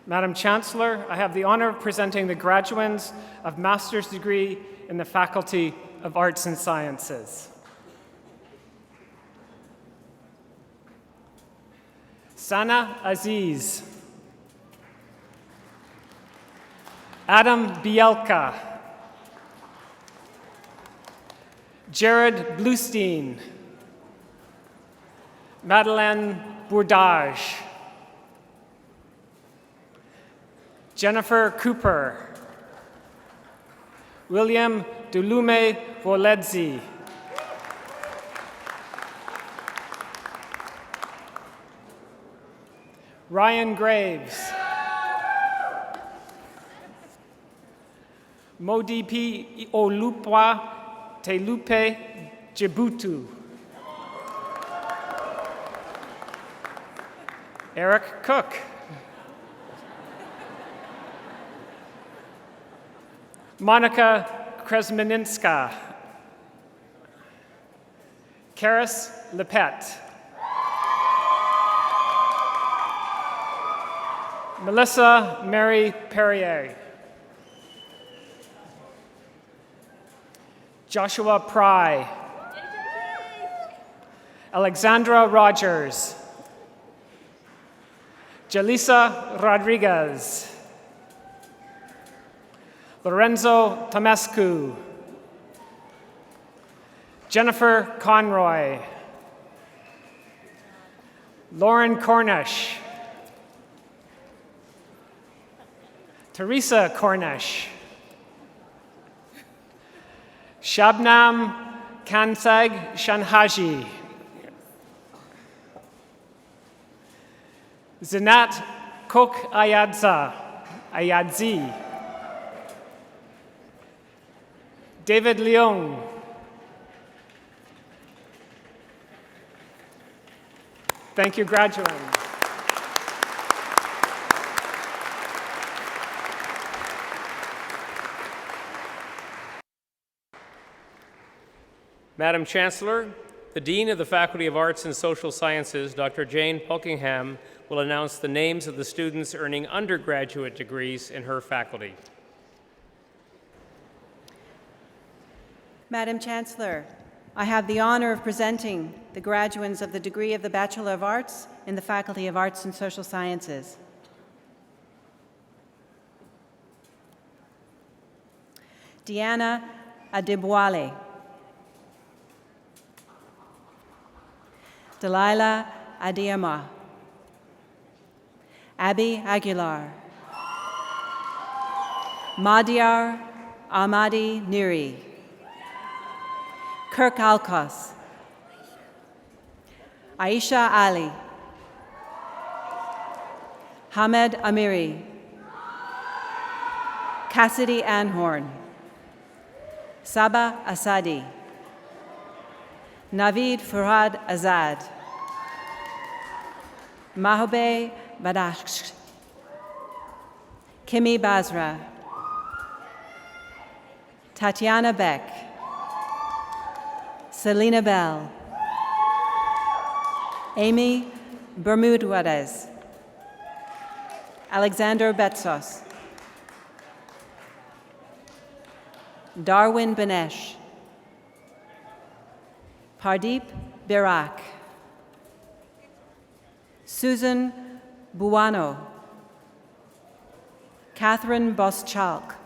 Speaker 8: Madam Chancellor, I have the honor of presenting the graduates of master's degree in the Faculty of Arts and Sciences. Sana Aziz, Adam Bielka, Jared Bluestein, Madeleine Bourdage, Jennifer Cooper, William Dulume Voledzi, Ryan Graves, Modipi Olupwa Telupe Djibutu, Eric Cook, Monica Kresmeninska, Karis Lepet, Melissa Mary Perrier, Joshua Pry, Alexandra Rogers, Jalisa Rodriguez, Lorenzo Tomescu, Jennifer Conroy, Lauren Cornish, Teresa Cornish, Shabnam Kansag Shanhaji, Zinat Kok Ayadzi, David Leung, thank you, graduates.
Speaker 3: Madam Chancellor, the Dean of the Faculty of Arts and Social Sciences, Dr. Jane Polkingham, will announce the names of the students earning undergraduate degrees in her faculty.
Speaker 9: Madam Chancellor, I have the honor of presenting the graduates of the degree of the Bachelor of Arts in the Faculty of Arts and Social Sciences. Diana Adeboale, Delilah Adiama, Abby Aguilar, Madiar Ahmadi Niri, Kirk Alkos, Aisha Ali, Hamed Amiri, Cassidy Anhorn, Saba Asadi, Navid Furhad Azad, Mahobe Badaksh, Kimi Basra, Tatiana Beck, Selena Bell, Amy Bermudez, Alexander Betsos, Darwin Benesh, Pardeep Birak, Susan Buano, Catherine Boschalk,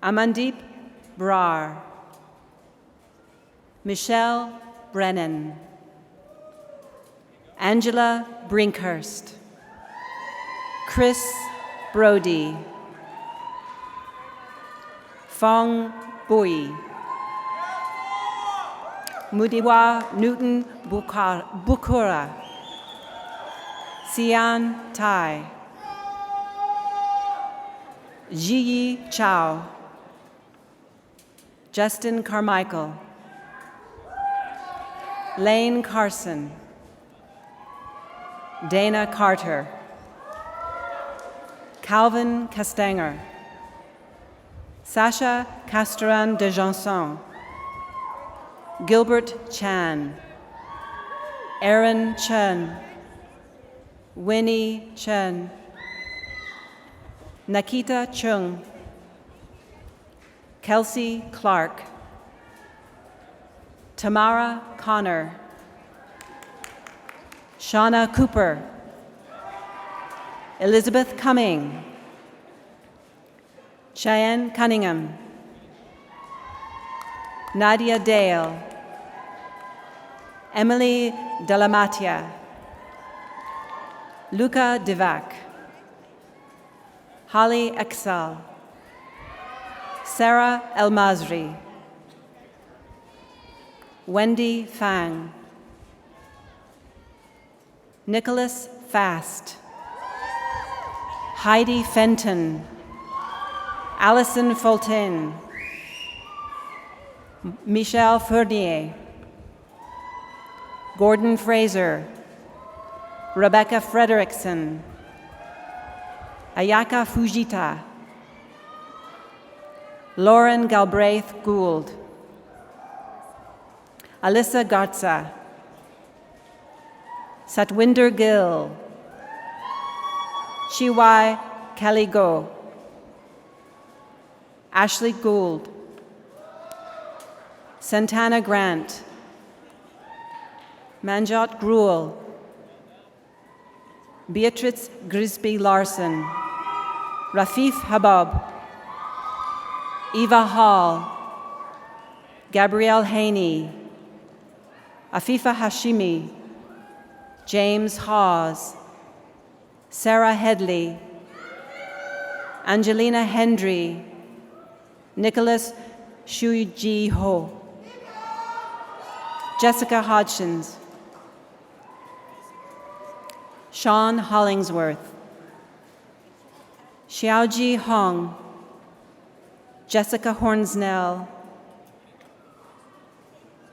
Speaker 9: Amandeep Brar, Michelle Brennan, Angela Brinkhurst, Chris Brody, Fong Bui, Mudiwa Newton Bukura, Sian Tai, Jiyi Chao, Justin Carmichael, Lane Carson, Dana Carter, Calvin Castanger, Sasha Casteran de Janson, Gilbert Chan, Aaron Chen, Winnie Chen, Nakita Chung, Kelsey Clark, Tamara Connor, Shauna Cooper, Elizabeth Cumming, Cheyenne Cunningham, Nadia Dale, Emily Delamatia, Luca Divac, Holly Exal, Sarah El-Mazri, Wendy Fang, Nicholas Fast, Heidi Fenton, Allison Fulton, Michelle Fournier, Gordon Fraser, Rebecca Frederickson, Ayaka Fujita, Lauren Galbraith Gould, Alyssa Garza, Satwinder Gill, Chiwai Kelly Go, Ashley Gould, Santana Grant, Manjot Gruel, Beatrice Grisby Larson, Rafif Habab, Eva Hall, Gabrielle Haney, Afifa Hashimi, James Hawes, Sarah Headley, Angelina Hendry, Nicholas Shuji Ho, Jessica Hodgins, Sean Hollingsworth, Xiaoji Hong, Jessica Hornsnell,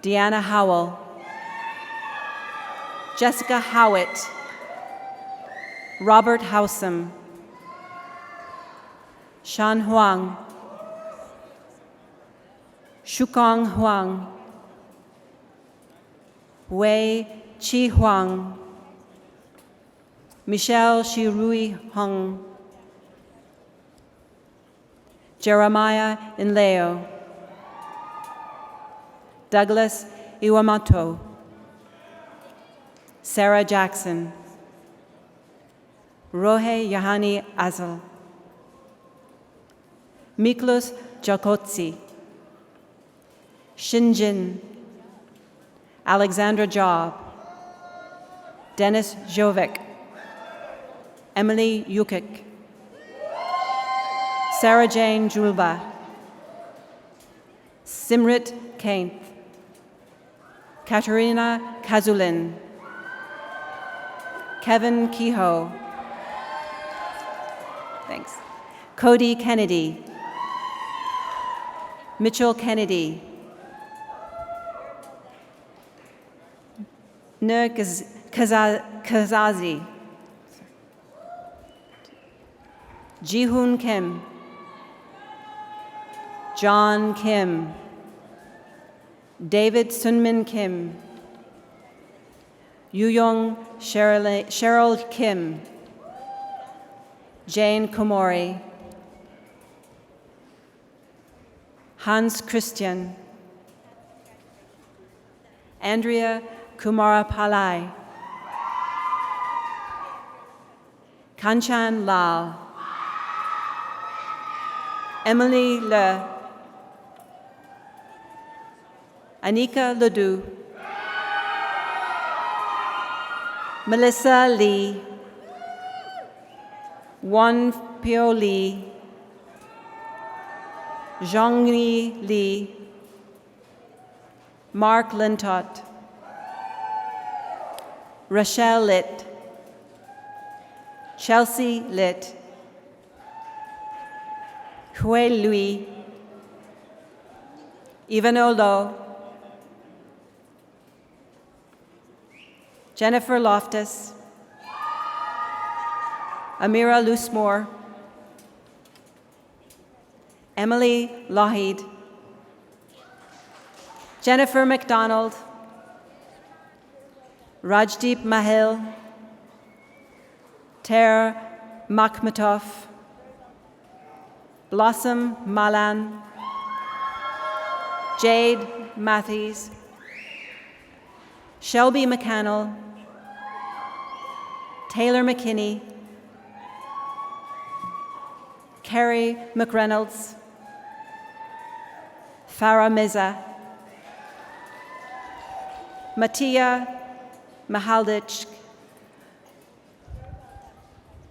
Speaker 9: Deanna Howell, Jessica Howitt, Robert Howsam, Shan Huang, Shukong Huang, Wei Chi Huang, Michelle Shirui Hung, Jeremiah Inleo, Douglas Iwamoto, Sarah Jackson, Rohe Yahani Azal, Miklos Jakotsi, Shinjin, Alexandra Job, Dennis Jovic, Emily Yukik, Sarah Jane Julba, Simrit Kainth, Katerina Kazulin, Kevin Kehoe, thanks, Cody Kennedy, Mitchell Kennedy, Nur Kazazi, Jihoon Kim, John Kim, David Sunmin Kim, Yuyong Cheryl Kim, Jane Komori, Hans Christian, Andrea Kumara Palai, Kanchan Lal, Emily Le, Anika Ledoux, Melissa Lee, Won Pio Lee, Zhongyi Lee, Mark Lintott, Rochelle Litt, Chelsea Litt, Hui Lui, Ivano Lo, Jennifer Loftus, Amira Loosemore, Emily Lougheed, Jennifer McDonald, Rajdeep Mahil, Ter Makhmatov, Blossom Malan, Jade Matthews, Shelby McCannell, Taylor McKinney, Carrie McReynolds, Farah Miza, Mattia Mahaldich,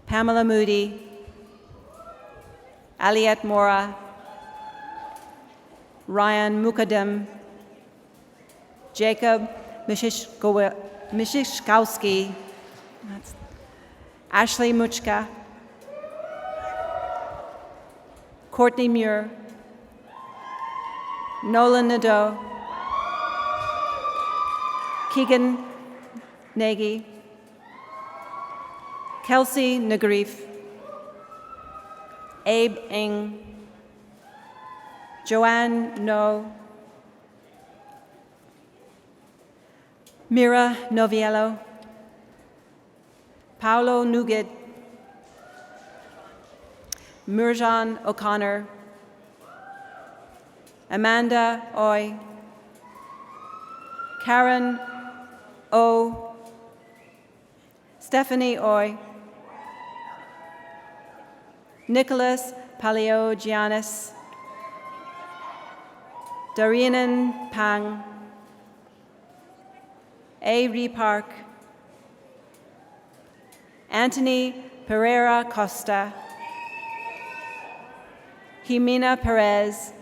Speaker 9: Pamela Moody, Aliette Mora, Ryan Mukadem, Jacob Mishishkowski, Ashley Muchka, Courtney Muir, Nolan Nadeau, Keegan Nagy, Kelsey Nagrif, Abe Ng, Joanne No, Mira Noviello, Paolo Nugid, Murjan O'Connor, Amanda Oy, Karen O, Stephanie Oy, Nicholas Paleogiannis, Darianan Pang, A. Repark, Anthony Pereira Costa, Jimena Perez,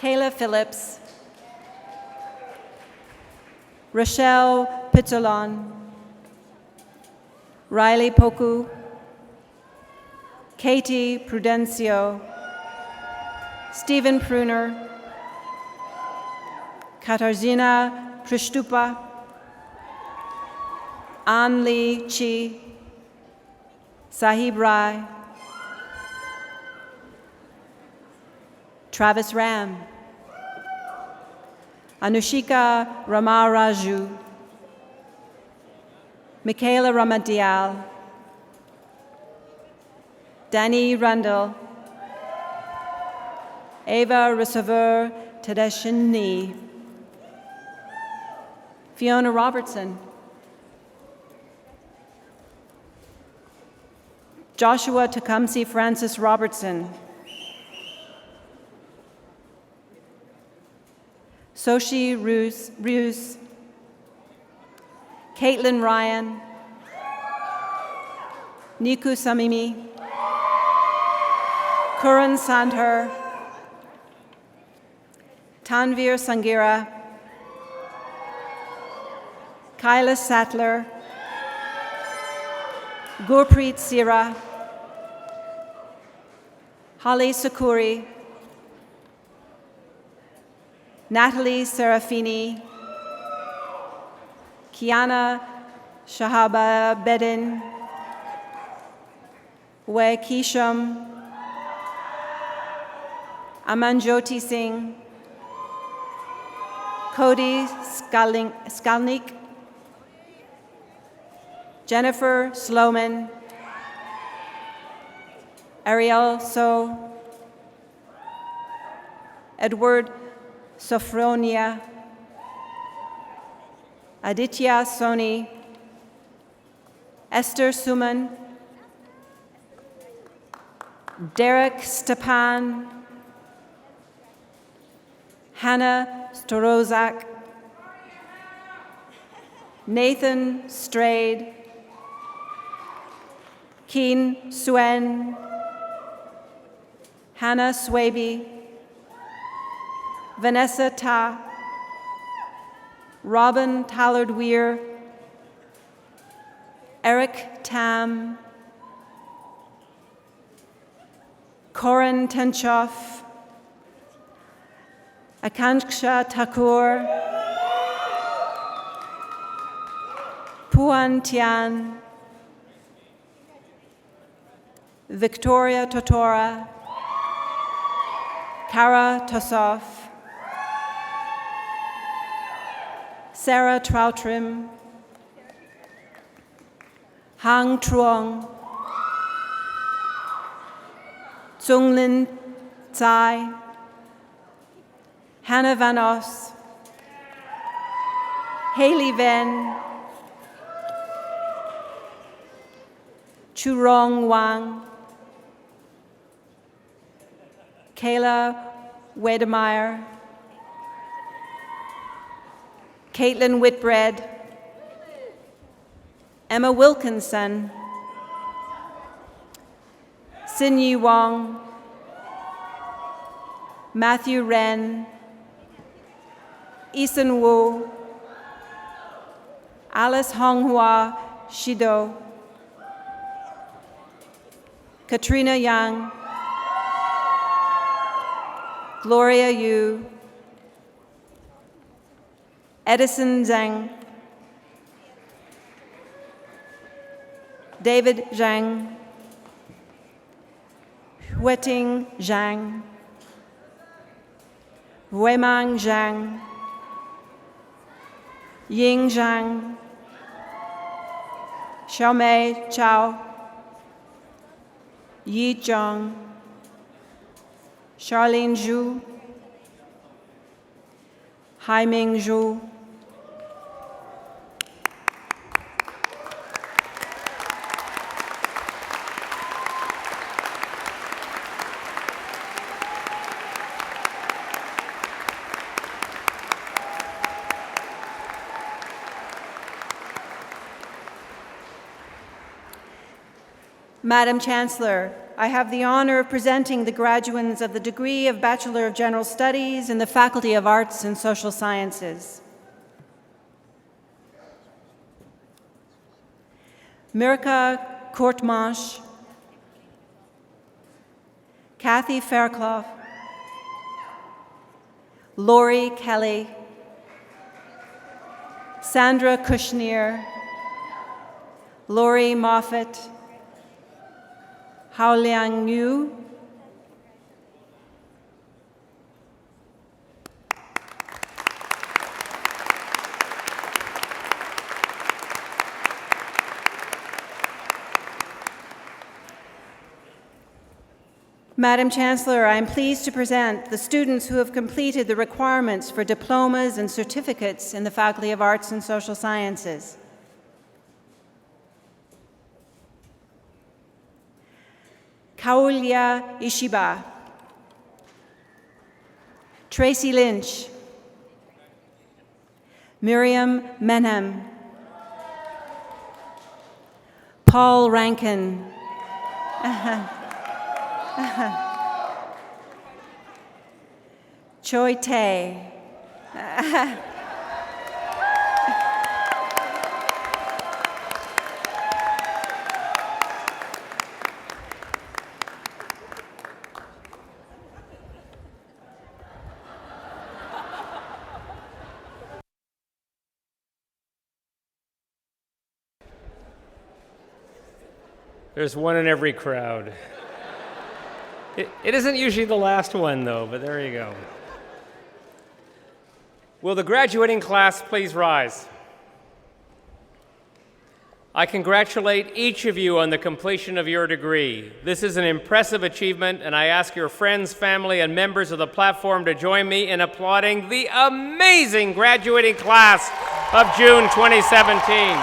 Speaker 9: Kayla Phillips, Rochelle Pitolon, Riley Poku, Katie Prudencio, Stephen Pruner, Katarzyna Przystupa, An Lee Chi, Sahib Rai, Travis Ram, Anushika Ramaraju, Michaela Ramadial, Danny Rundle, Ava Receveur Tedeshini, Fiona Robertson, Joshua Tecumseh Francis Robertson, Soshi Ruse, Caitlin Ryan, Niku Samimi, Kuran Sandhar, Tanvir Sangira, Kyla Sattler, Gurpreet Sira, Holly Sakuri, Natalie Serafini, Kiana Shahaba Bedin, Wei Kisham, Amanjoti Singh, Cody Skalnik, Jennifer Sloman, Ariel So, Edward Sophronia, Aditya Soni, Esther Suman, Derek Stepan, Hannah Storozak, Nathan Strayed, Keen Suen, Hannah Swaby, Vanessa Ta, Robin Tallard Weir, Eric Tam, Corin Tenchoff, Akanksha Thakur, Puan Tian, Victoria Totora, Kara Tossoff, Sarah Troutrim, Hang Truong, Zunglin Tsai, Hannah Vanos, Haley Ven, Churong Wang, Kayla Wedemeyer, Caitlin Whitbread, Emma Wilkinson, Sinyi Wong, Matthew Wren, Eason Wu, Alice Honghua Shido, Katrina Yang, Gloria Yu, Edison Zhang, David Zhang, Hueting Zhang, Weimang Zhang, Ying Zhang, Xiaomei Chao, Yi Zhang, Charlene Zhu, Haiming Zhu, Madam Chancellor, I have the honor of presenting the graduates of the degree of Bachelor of General Studies in the Faculty of Arts and Social Sciences. Mirka Courtemanche, Kathy Fairclough, Lori Kelly, Sandra Kushner, Lori Moffett, Hao Liang Yu, Madam Chancellor, I am pleased to present the students who have completed the requirements for diplomas and certificates in the Faculty of Arts and Social Sciences. Kaulia Ishiba, Tracy Lynch, Miriam Menhem, Paul Rankin, Choi Tae,
Speaker 3: There's one in every crowd. It isn't usually the last one, though, but there you go. Will the graduating class please rise? I congratulate each of you on the completion of your degree. This is an impressive achievement, and I ask your friends, family, and members of the platform to join me in applauding the amazing graduating class of June 2017.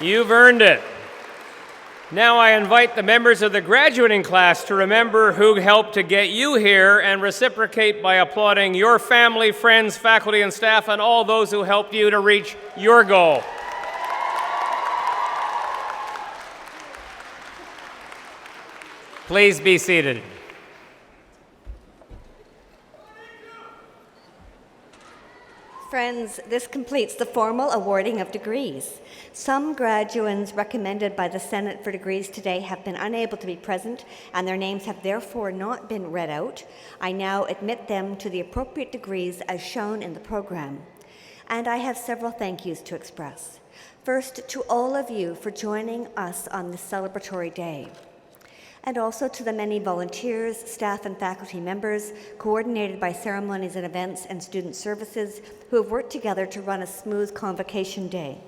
Speaker 3: You've earned it. Now I invite the members of the graduating class to remember who helped to get you here and reciprocate by applauding your family, friends, faculty, and staff, and all those who helped you to reach your goal. Please be seated.
Speaker 1: Friends, this completes the formal awarding of degrees. Some graduands recommended by the Senate for degrees today have been unable to be present, and their names have therefore not been read out. I now admit them to the appropriate degrees as shown in the program. And I have several thank yous to express. First, to all of you for joining us on this celebratory day. And also to the many volunteers, staff, and faculty members, coordinated by Ceremonies and Events and Student Services, who have worked together to run a smooth Convocation Day.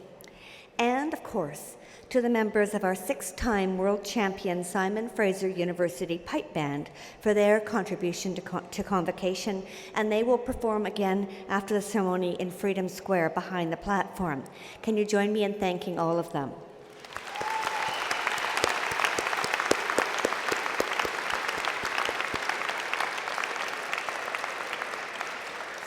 Speaker 1: And, of course, to the members of our 6-time world champion Simon Fraser University Pipe Band for their contribution to Convocation, and they will perform again after the ceremony in Freedom Square behind the platform. Can you join me in thanking all of them?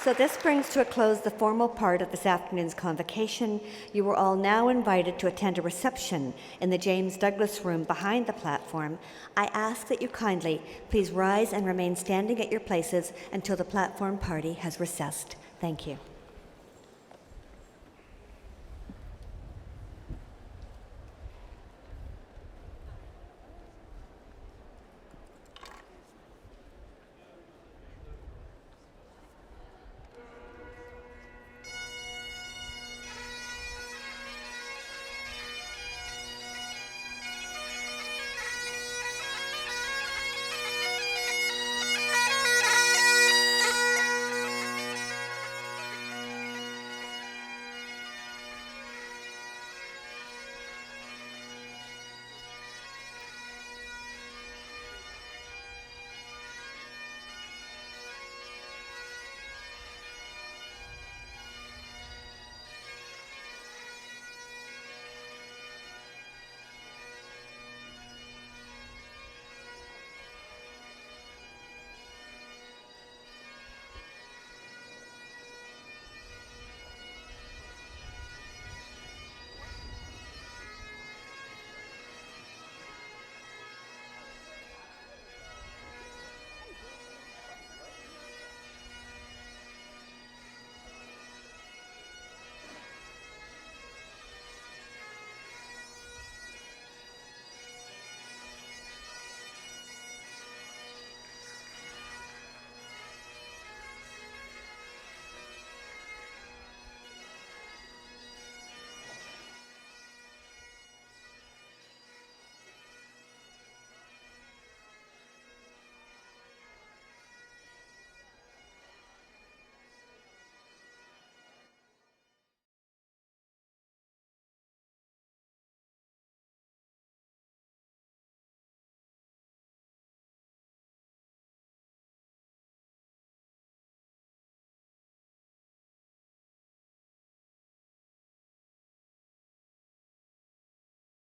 Speaker 1: So this brings to a close the formal part of this afternoon's convocation. You are all now invited to attend a reception in the James Douglas Room behind the platform. I ask that you kindly please rise and remain standing at your places until the platform party has recessed. Thank you.